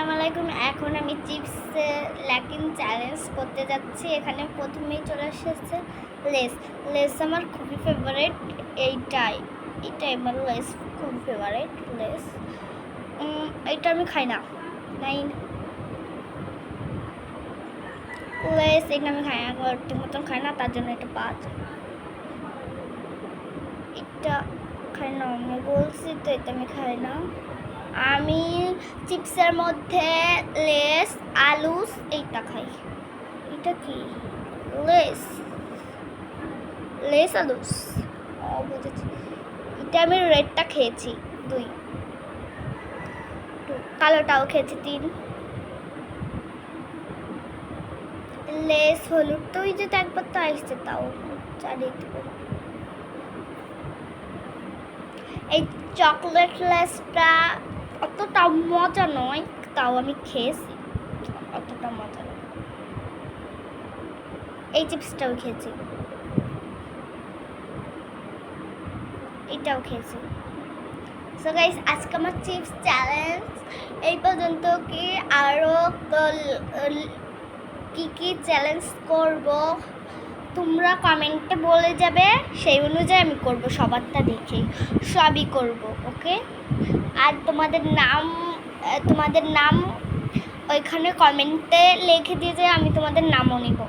আসসালামু আলাইকুম। এখন আমি চিপসে ল্যাকিং চ্যালেঞ্জ করতে যাচ্ছি। এখানে প্রথমেই চলে এসেছে লেস। লেস আমার খুবই ফেভারিট। এইটাই আমার লেস খুবই ফেভারিট। লেস এইটা আমি খাই না। লেস এটা আমি খাই না, ঠিক মতন খাই না, তার জন্য এটা বাদ। এটা খাই না, আমি বলছি তো এটা আমি খাই না। আমি চিপসের মধ্যে লেস আলুস এইটা খাই। এটা কি লেস লেস আলুস? বুঝেছি। এটা আমি রেডটা খেয়েছি 2, কালোটাও খেয়েছি 3। লেস হলুদ তো ওই যে একবার তো আসছে, তাও চারিদিকে। এই চকলেট লেসটা অতটা মজা নয়, তাও আমি খেয়েছি, অতটা মজা নয়। এই চিপসটাও খেয়েছি, এটাও খেয়েছি। সো গাইস, আজকে আমার চিপস চ্যালেঞ্জ এই পর্যন্ত। কি আরও কি চ্যালেঞ্জ করব তোমরা কমেন্টে বলে যাবে, সেই অনুযায়ী আমি করব, সবারটা দেখে সবই করব। ওকে? আর তোমাদের নাম ওইখানে কমেন্টে লিখে দিয়ে যে আমি তোমাদের নামও নিব।